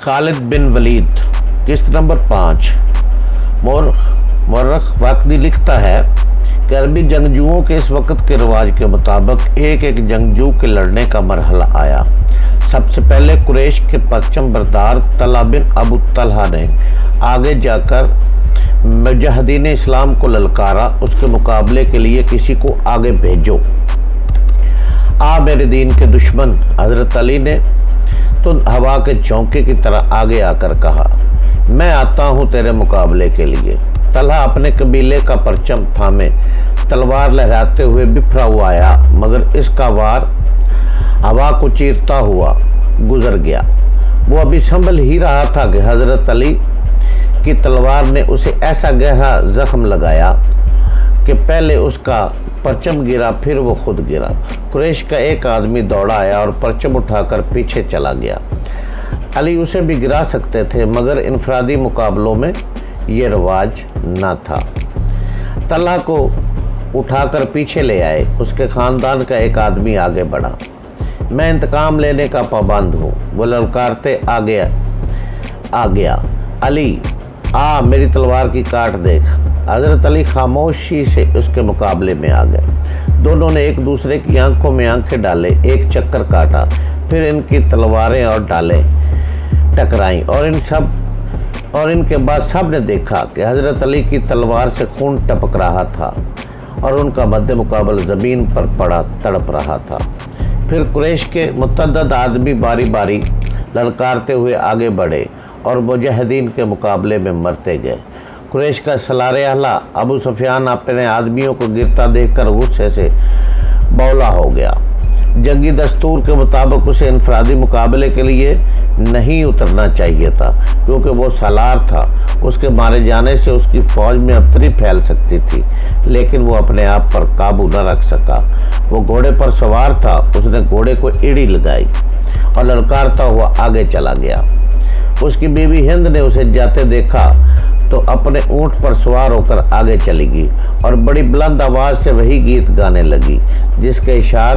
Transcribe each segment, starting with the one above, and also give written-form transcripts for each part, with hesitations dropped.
खालिद बिन वलीद। किस्त number 5। मौरख Waqidi लिखता है कि अरबी जंगजुओं के इस वक्त के रिवाज के मुताबिक एक एक जंगजू के लड़ने का मरहला आया। सबसे पहले कुरैश के परचम बरदार तलहा बिन अबू तलहा ने आगे जाकर मुजाहिदीन इस्लाम को ललकारा, उसके मुकाबले के लिए किसी को आगे भेजो। मेरे दीन के दुश्मन हज़रत अली ने तो हवा के झोंके की तरह आगे आकर कहा, मैं आता हूँ तेरे मुकाबले के लिए। तलहा अपने कबीले का परचम थामे तलवार लहराते हुए बिफरा हुआ आया, मगर इसका वार हवा को चीरता हुआ गुजर गया। वो अभी संभल ही रहा था कि हज़रत अली की तलवार ने उसे ऐसा गहरा जख्म लगाया कि पहले उसका परचम गिरा, फिर वो खुद गिरा। कुरैश का एक आदमी दौड़ा आया और परचम उठाकर पीछे चला गया। अली उसे भी गिरा सकते थे, मगर इनफरादी मुकाबलों में ये रिवाज न था। तलहा को उठाकर पीछे ले आए। उसके ख़ानदान का एक आदमी आगे बढ़ा। मैं इंतकाम लेने का पाबंद हूँ, वो ललकारते आ गया। अली मेरी तलवार की काट देख। हज़रत अली खामोशी से उसके मुकाबले में आ गए। दोनों ने एक दूसरे की आंखों में आंखें डाले, एक चक्कर काटा, फिर इनकी तलवारें और डालें टकराईं और इनके बाद सब ने देखा कि हज़रत अली की तलवार से खून टपक रहा था और उनका मद्दे मुकाबल ज़मीन पर पड़ा तड़प रहा था। फिर कुरैश के मुतअद्दिद आदमी बारी बारी ललकारते हुए आगे बढ़े और मुजाहिदीन के मुकाबले में मरते गए। कुरैश का सलारे अहला अबू सुफियान अपने आदमियों को गिरता देखकर गुस्से से बौला हो गया। जंगी दस्तूर के मुताबिक उसे इनफरादी मुकाबले के लिए नहीं उतरना चाहिए था, क्योंकि वो सलार था। उसके मारे जाने से उसकी फ़ौज में अबतरी फैल सकती थी, लेकिन वो अपने आप पर काबू न रख सका। वो घोड़े पर सवार था। उसने घोड़े को एड़ी लगाई और ललकारता हुआ आगे चला गया। उसकी बीवी हिंद ने उसे जाते देखा तो अपने ऊँट पर सवार होकर आगे चली गई और बड़ी बुलंद आवाज़ से वही गीत गाने लगी, जिसके इशार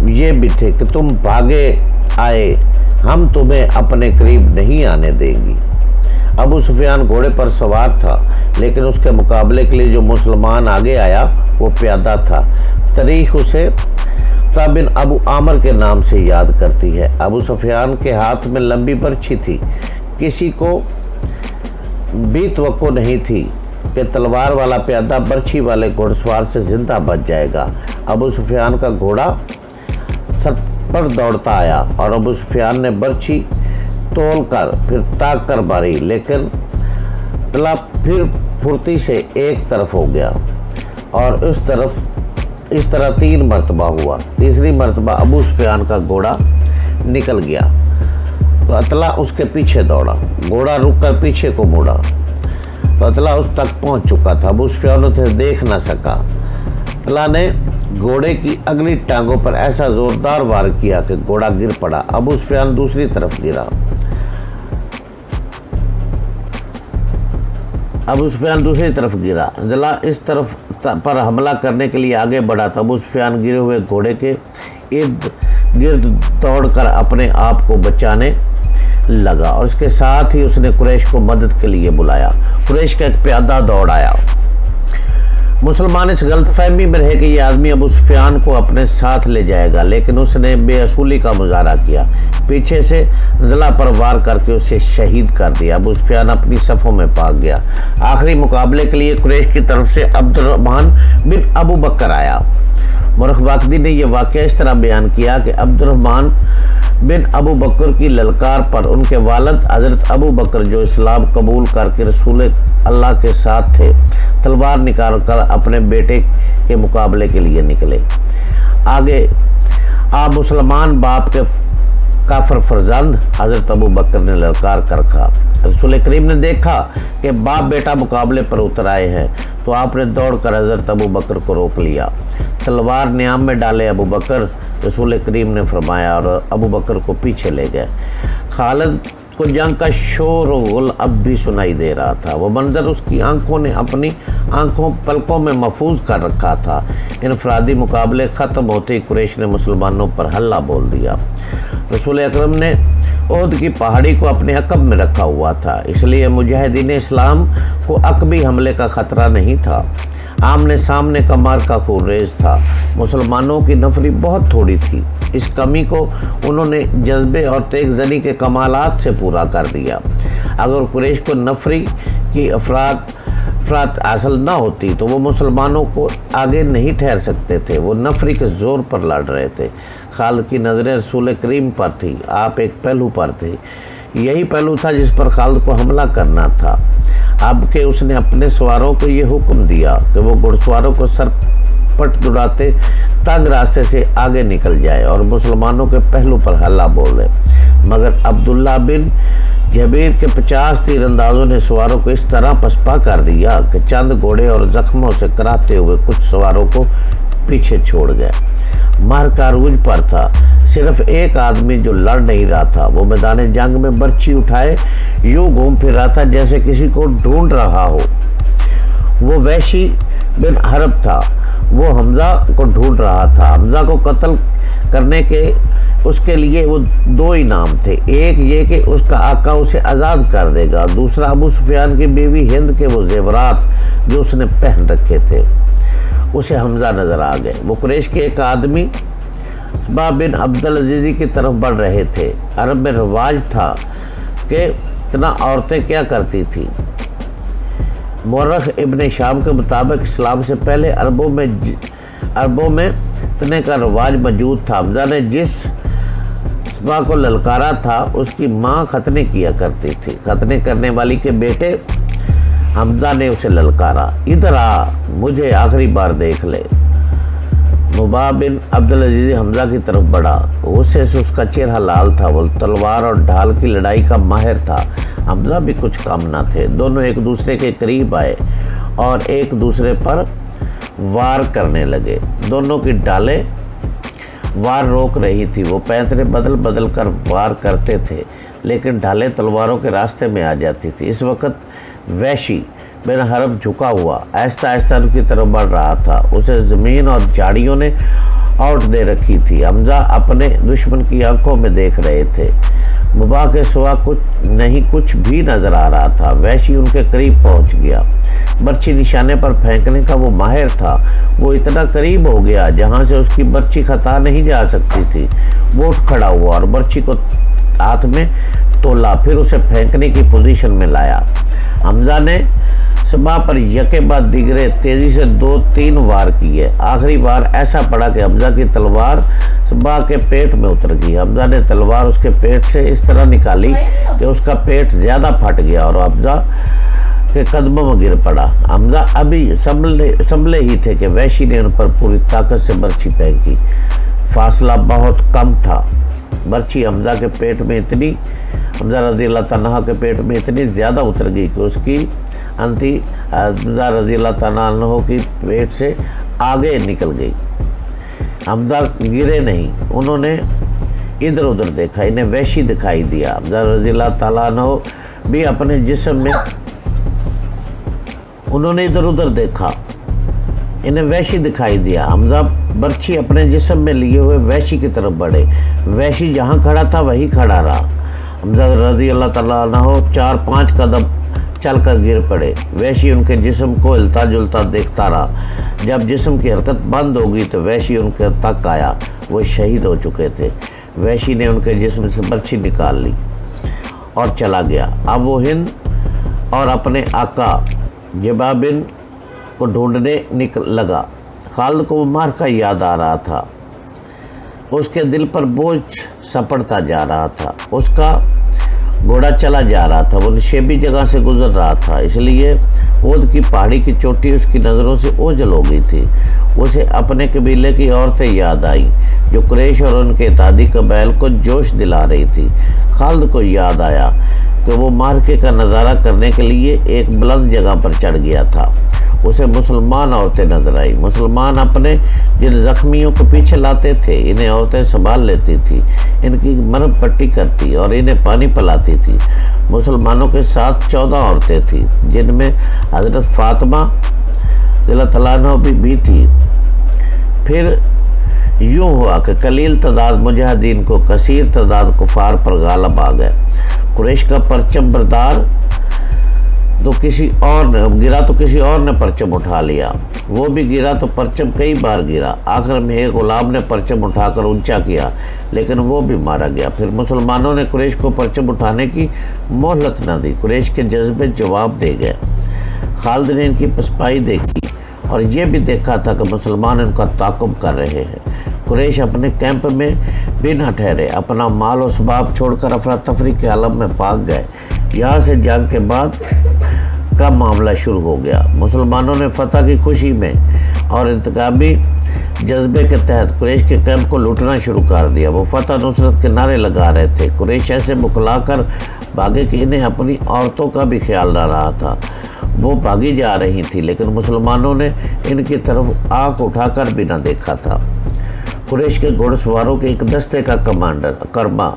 ये भी थे कि तुम भागे आए, हम तुम्हें अपने करीब नहीं आने देंगी। अबू सुफियान घोड़े पर सवार था, लेकिन उसके मुकाबले के लिए जो मुसलमान आगे आया वो प्यादा था। तारीख उसे बिन अबू आमर के नाम से याद करती है। अबू सुफियान के हाथ में लंबी बर्छी थी। किसी को भी तवक्को नहीं थी कि तलवार वाला प्यादा बर्छी वाले घुड़सवार से जिंदा बच जाएगा। अबू सुफियान का घोड़ा सर पर दौड़ता आया और अबू सुफियान ने बर्छी तोल कर फिर ताक कर मारी, लेकिन तलहा फिर फुर्ती से एक तरफ हो गया और इस तरह 3 मरतबा हुआ। तीसरी मरतबा अबू सुफियान का घोड़ा निकल गया तो अतला उसके पीछे दौड़ा। घोड़ा रुककर पीछे को मुड़ा तो अतला उस तक पहुंच चुका था। अबू सुफियान उसे देख न सका। अतला ने घोड़े की अगली टांगों पर ऐसा ज़ोरदार वार किया कि घोड़ा गिर पड़ा। अबू सुफियान दूसरी तरफ गिरा। अतला इस तरफ पर हमला करने के लिए आगे बढ़ा था। अबू सुफियान गिरे हुए घोड़े के इर्द गिर्द दौड़कर अपने आप को बचाने लगा और इसके साथ ही उसने कुरैश को मदद के लिए बुलाया। कुरैश का एक प्यादा दौड़ आया। मुसलमान इस गलतफहमी में रहे कि ये आदमी अबू सुफियान को अपने साथ ले जाएगा, लेकिन उसने बेअसूली का मुजाहरा किया। पीछे से ज़ला पर वार करके उसे शहीद कर दिया। अबू सुफियान अपनी सफ़ों में भाग गया। आखिरी मुकाबले के लिए कुरैश की तरफ से अब्दुर्रहमान बिन अबू बकर आया। मौरख वाकदी ने यह वाक़या इस तरह बयान किया कि अब्दुर्रहमान बिन अबू बकर की ललकार पर उनके वालिद हज़रत अबू बकर, जो इस्लाम कबूल करके रसूल अल्लाह के साथ थे, तलवार निकाल कर अपने बेटे के मुकाबले के लिए निकले। आगे आप मुसलमान बाप के काफर फरजंद हज़रत अबू बकर ने ललकार कर कहा। रसूल करीम ने देखा कि बाप बेटा मुकाबले पर उतर आए हैं, तो आपने दौड़कर हज़रत अबू बकर को रोक लिया। तलवार न्याम में डाले अबू बकर, रसूल करीम ने फरमाया, और अबू बकर को पीछे ले गए। खालिद को जंग का शोर और गुल अब भी सुनाई दे रहा था। वो मंजर उसकी आंखों ने अपनी पलकों में महफूज कर रखा था। इनफरादी मुकाबले ख़त्म होते ही कुरैश ने मुसलमानों पर हल्ला बोल दिया। रसूल अकरम ने ओहद की पहाड़ी को अपने अकब में रखा हुआ था, इसलिए मुजाहिदीन इस्लाम को अकबी हमले का ख़तरा नहीं था। आमने सामने का मार्का खूनरेज़ था। मुसलमानों की नफरी बहुत थोड़ी थी। इस कमी को उन्होंने जज्बे और तेग ज़नी के कमालात से पूरा कर दिया। अगर कुरैश को नफरी की अफरात हासिल न होती तो वो मुसलमानों को आगे नहीं ठहर सकते थे। वो नफरी के ज़ोर पर लड़ रहे थे। खालिद की नज़रें रसूल करीम पर थी, आप एक पहलू पर थे। यही पहलू था जिस पर खालिद को हमला करना था। अब के उसने अपने सवारों को ये हुक्म दिया कि वो घुड़सवारों को सरपट दुड़ाते तंग रास्ते से आगे निकल जाए और मुसलमानों के पहलू पर हल्ला बोले। मगर अब्दुल्ला बिन जबीर के 50 तीरंदाजों ने सवारों को इस तरह पसपा कर दिया कि चंद घोड़े और जख्मों से कराहते हुए कुछ सवारों को पीछे छोड़ गए। मार्का अरूज पर था। सिर्फ एक आदमी जो लड़ नहीं रहा था। वो मैदान जंग में बर्छी उठाए यूं घूम फिर रहा था जैसे किसी को ढूंढ रहा हो। वो वैशी बिन हरब था। वो हमजा को ढूंढ रहा था। हमजा को कत्ल करने के उसके लिए वो दो इनाम थे। एक ये कि उसका आका उसे आज़ाद कर देगा, दूसरा अबू सुफियान की बीवी हिंद के वो जेवरात जो उसने पहन रखे थे उसे हमजा नज़र आ गए। वो कुरैश के एक आदमी सबा बिन अब्दुल अजीज़ी की तरफ बढ़ रहे थे। अरब में रिवाज था कि इतना औरतें क्या करती थी। मुअर्रख इब्न शाम के मुताबिक इस्लाम से पहले अरबों में इतने का रिवाज मौजूद था। हमजा ने जिस सबा को ललकारा था उसकी माँ खतने किया करती थी। खतने करने वाली के बेटे हमजा ने उसे ललकारा, इधर आ, मुझे आखिरी बार देख ले। मुबा बिन अब्दुल अजीज़ हमजा की तरफ बढ़ा। उससे उसका चेहरा लाल था। वो तलवार और ढाल की लड़ाई का माहिर था। हमजा भी कुछ कम न थे। दोनों एक दूसरे के करीब आए और एक दूसरे पर वार करने लगे। दोनों की ढालें वार रोक रही थी। वो पैंतरे बदल बदल कर वार करते थे, लेकिन ढालें तलवारों के रास्ते में आ जाती थी। इस वक्त वैशी बिन हरब झुका हुआ आहिस्ता आहिस्ता उनकी तरफ बढ़ रहा था। उसे ज़मीन और झाड़ियों ने आउट दे रखी थी। हमजा अपने दुश्मन की आंखों में देख रहे थे। मुबा के सिवा कुछ भी नज़र आ रहा था। वैशी उनके करीब पहुंच गया। बर्छी निशाने पर फेंकने का वो माहिर था। वो इतना करीब हो गया जहां से उसकी बर्छी खता नहीं जा सकती थी। वो उठ खड़ा हुआ और बर्छी को हाथ में तोला, फिर उसे फेंकने की पोजीशन में लाया। हमजा ने सबा पर यके बाद दिगरे तेज़ी से 2-3 वार किए। आखिरी वार ऐसा पड़ा कि हमजा की तलवार सबा के पेट में उतर गई। हमजा ने तलवार उसके पेट से इस तरह निकाली कि उसका पेट ज़्यादा फट गया और हमजा के कदमों में गिर पड़ा। हमजा अभी संभले ही थे कि वैशी ने उन पर पूरी ताकत से बर्छी फेंकी। फासला बहुत कम था। बर्छी हमजा के पेट में हमजा रज़ियल्लाहु तआला के पेट में इतनी ज़्यादा उतर गई कि उसकी हमजा रज़ियल्लाहु तआला की पेट से आगे निकल गई। हमजा गिरे नहीं। उन्होंने इधर उधर देखा, इन्हें वैशी दिखाई दिया। हमजा रज़ियल्लाहु तआला भी अपने जिस्म में, उन्होंने इधर उधर देखा, इन्हें वैशी दिखाई दिया। हमजा बर्छी अपने जिस्म में लिए हुए वैशी की तरफ बढ़े। वैशी जहाँ खड़ा था वहीं खड़ा रहा। हमजा रज़ियल्लाहु तआला अन्हु 4-5 कदम चलकर गिर पड़े। वैशी उनके जिस्म को हिलता जुलता देखता रहा। जब जिस्म की हरकत बंद हो गई तो वैशी उनके तक आया। वो शहीद हो चुके थे। वैशी ने उनके जिस्म से बर्छी निकाल ली और चला गया। अब वो हिंद और अपने आका जबा बिन को ढूंढने निकल लगा। खालिद को मार्का याद आ रहा था। उसके दिल पर बोझ सपड़ता जा रहा था। उसका घोड़ा चला जा रहा था। वो नशेबी जगह से गुजर रहा था, इसलिए ओहद की पहाड़ी की चोटी उसकी नज़रों से ओझल हो गई थी। उसे अपने कबीले की औरतें याद आई जो कुरैश और उनके इत्तेहादी कबाइल को जोश दिला रही थी। खालिद को याद आया कि वो मार्के का नज़ारा करने के लिए एक बुलंद जगह पर चढ़ गया था। उसे मुसलमान औरतें नजर आई। मुसलमान अपने जिन जख्मियों को पीछे लाते थे, इन्हें औरतें संभाल लेती थी, इनकी मरहम पट्टी करती और इन्हें पानी पिलाती थी। मुसलमानों के साथ 14 औरतें थीं, जिनमें हज़रत फातिमा रज़ियल्लाहु तआला अन्हा भी थी। फिर یوں ہوا کہ قلیل تعداد مجاہدین کو کثیر تعداد کفار پر غالب آ گئے۔ قریش کا پرچم بردار تو کسی اور نے پرچم اٹھا لیا، وہ بھی گرا تو پرچم کئی بار گرا، آخر میں ایک غلام نے پرچم اٹھا کر اونچا کیا لیکن وہ بھی مارا گیا۔ پھر مسلمانوں نے قریش کو پرچم اٹھانے کی مہلت نہ دی، قریش کے جذبے جواب دے گئے۔ خالد نے ان کی پسپائی دیکھی اور یہ بھی دیکھا تھا کہ مسلمان ان کا تعاقب کر رہے ہیں۔ قریش اپنے کیمپ میں بھی نہ ٹھہرے، اپنا مال و اسباب چھوڑ کر افراتفری کے عالم میں بھاگ گئے۔ یہاں سے جنگ کے بعد کا معاملہ شروع ہو گیا۔ مسلمانوں نے فتح کی خوشی میں اور انتخابی جذبے کے تحت قریش کے کیمپ کو لوٹنا شروع کر دیا۔ وہ فتح نصرت کے نعرے لگا رہے تھے۔ قریش ایسے بکلا کر بھاگے کہ انہیں اپنی عورتوں کا بھی خیال نہ رہا تھا۔ وہ بھاگی جا رہی تھی لیکن مسلمانوں نے ان کی طرف آنکھ اٹھا کر بھی نہ دیکھا تھا۔ قریش کے گھوڑ سواروں کے ایک دستے کا کمانڈر کرما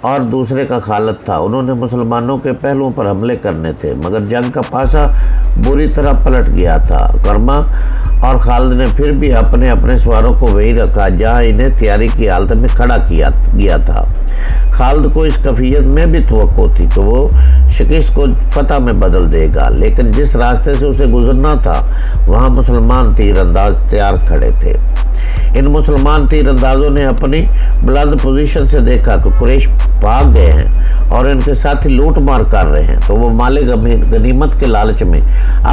اور دوسرے کا خالد تھا۔ انہوں نے مسلمانوں کے پہلوؤں پر حملے کرنے تھے مگر جنگ کا پاسا بری طرح پلٹ گیا تھا۔ کرما اور خالد نے پھر بھی اپنے سواروں کو وہی رکھا جہاں انہیں تیاری کی حالت میں کھڑا کیا گیا تھا۔ خالد کو اس کیفیت میں بھی توقع تھی کہ وہ شکست کو فتح میں بدل دے گا، لیکن جس راستے سے اسے گزرنا تھا وہاں مسلمان تیر انداز تیار کھڑے تھے۔ ان مسلمان تیر اندازوں نے اپنی بلند پوزیشن سے دیکھا کہ قریش بھاگ گئے ہیں اور ان کے ساتھی لوٹ مار کر رہے ہیں تو وہ مال غنیمت کے لالچ میں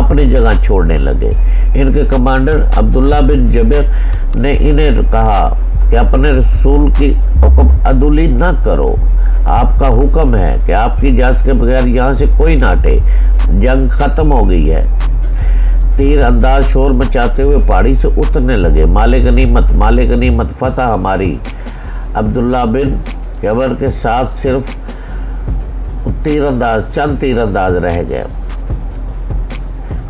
اپنی جگہ چھوڑنے لگے۔ ان کے کمانڈر عبداللہ بن جبیر نے انہیں کہا کہ اپنے رسول کی حکم عدولی نہ کرو، آپ کا حکم ہے کہ آپ کی اجازت کے بغیر یہاں سے کوئی نہ ہٹے، جنگ ختم ہو گئی ہے۔ تیر انداز شور مچاتے ہوئے پہاڑی سے اترنے لگے۔ مال غنیمت فتح ہماری۔ عبداللہ بن جبر کے ساتھ صرف چند تیر انداز رہ گئے۔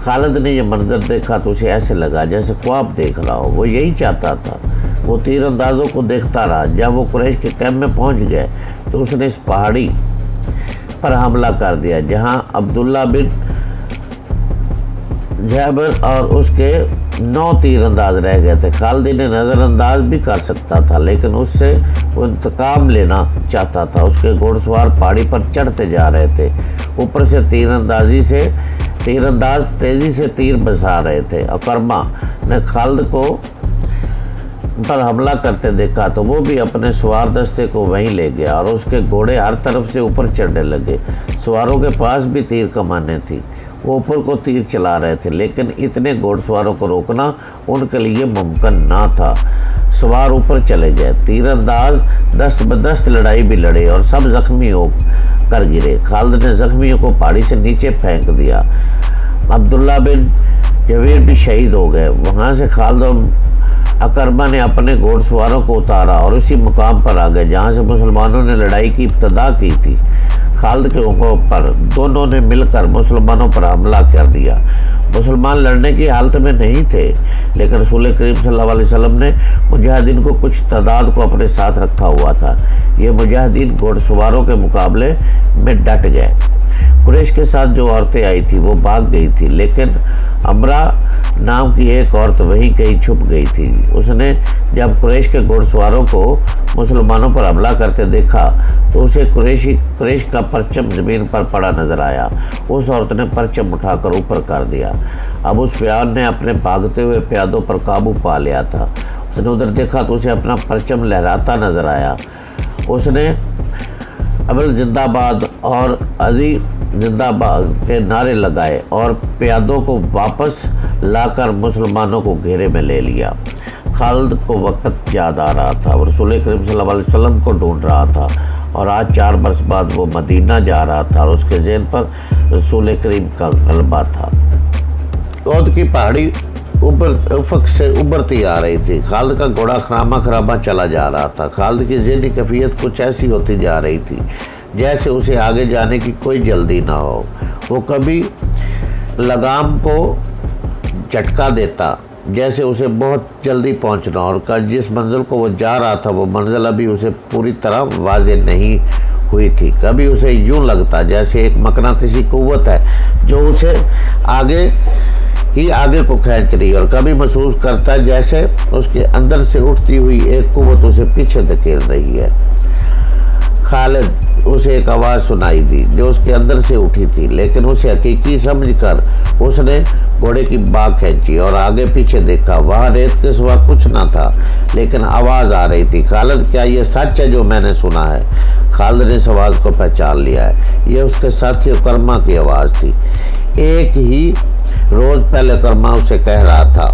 خالد نے یہ منظر دیکھا تو اسے ایسے لگا جیسے خواب دیکھ رہا ہو، وہ یہی چاہتا تھا۔ وہ تیر اندازوں کو دیکھتا رہا۔ جب وہ قریش کے کیمپ میں پہنچ گئے تو اس نے اس پہاڑی پر حملہ کر دیا جہاں عبداللہ بن جابر اور اس کے 9 تیر انداز رہ گئے تھے۔ خالد انہیں نظر انداز بھی کر سکتا تھا لیکن اس سے وہ انتقام لینا چاہتا تھا۔ اس کے گھوڑ سوار پہاڑی پر چڑھتے جا رہے تھے، اوپر سے تیر انداز تیزی سے تیر برسا رہے تھے۔ اکرما نے خالد کو پر حملہ کرتے دیکھا تو وہ بھی اپنے سوار دستے کو وہیں لے گیا اور اس کے گھوڑے ہر طرف سے اوپر چڑھنے لگے۔ سواروں کے پاس بھی تیر کمانیں تھیں، وہ اوپر کو تیر چلا رہے تھے لیکن اتنے گھوڑ سواروں کو روکنا ان کے لیے ممکن نہ تھا۔ سوار اوپر چلے گئے، تیر انداز دست بدست لڑائی بھی لڑے اور سب زخمی ہو کر گرے۔ خالد نے زخمیوں کو پہاڑی سے نیچے پھینک دیا۔ عبداللہ بن جبیر بھی شہید ہو گئے۔ وہاں سے خالد اور اکرما نے اپنے گھوڑ سواروں کو اتارا اور اسی مقام پر آ گئے جہاں سے مسلمانوں نے لڑائی کی ابتدا کی تھی۔ خالد کے حکم پر دونوں نے مل کر مسلمانوں پر حملہ کر دیا۔ مسلمان لڑنے کی حالت میں نہیں تھے لیکن رسول کریم صلی اللہ علیہ وسلم نے مجاہدین کو کچھ تعداد کو اپنے ساتھ رکھا ہوا تھا۔ یہ مجاہدین گھوڑ سواروں کے مقابلے میں ڈٹ گئے۔ قریش کے ساتھ جو عورتیں آئی تھی وہ بھاگ گئی تھی لیکن امرا نام کی ایک عورت وہیں کہیں چھپ گئی تھی۔ اس نے جب قریش کے گھوڑ سواروں کو مسلمانوں پر حملہ کرتے دیکھا تو اسے قریش کا پرچم زمین پر پڑا نظر آیا۔ اس عورت نے پرچم اٹھا کر اوپر کر دیا۔ ابو سفیان نے اپنے بھاگتے ہوئے پیادوں پر قابو پا لیا تھا۔ اس نے ادھر دیکھا تو اسے اپنا پرچم لہراتا نظر آیا۔ اس نے ابل زندہ باد اور عزی زندہ باد کے نعرے لگائے اور پیادوں کو واپس لا کر مسلمانوں کو گھیرے میں لے لیا۔ خالد کو وقت یاد آ رہا تھا، وہ رسول کریم صلی اللہ علیہ وسلم کو ڈھونڈ رہا تھا اور آج 4 برس بعد وہ مدینہ جا رہا تھا اور اس کے ذہن پر رسول کریم کا غلبہ تھا۔ عہد کی پہاڑی افق سے ابھرتی آ رہی تھی۔ خالد کا گھوڑا خرابہ چلا جا رہا تھا۔ خالد کی ذہنی کیفیت کچھ ایسی ہوتی جا رہی تھی جیسے اسے آگے جانے کی کوئی جلدی نہ ہو۔ وہ کبھی لگام کو جھٹکا دیتا جیسے اسے بہت جلدی پہنچنا، اور جس منزل کو وہ جا رہا تھا وہ منزل ابھی اسے پوری طرح واضح نہیں ہوئی تھی۔ کبھی اسے یوں لگتا جیسے ایک مقناطیسی قوت ہے جو اسے آگے ہی آگے کو کھینچ رہی ہے اور کبھی محسوس کرتا ہے جیسے اس کے اندر سے اٹھتی ہوئی ایک قوت اسے پیچھے دھکیل رہی ہے۔ خالد اسے ایک آواز سنائی دی جو اس کے اندر سے اٹھی تھی، لیکن اسے حقیقی سمجھ کر اس نے گھوڑے کی باگ کھینچی اور آگے پیچھے دیکھا۔ وہاں ریت کے سوا کچھ نہ تھا، لیکن آواز آ رہی تھی۔ خالد کیا یہ سچ ہے جو میں نے سنا ہے؟ خالد نے اس آواز کو پہچان لیا ہے، یہ اس کے ساتھی کرما کی آواز تھی۔ ایک ہی روز پہلے کرما اسے کہہ رہا تھا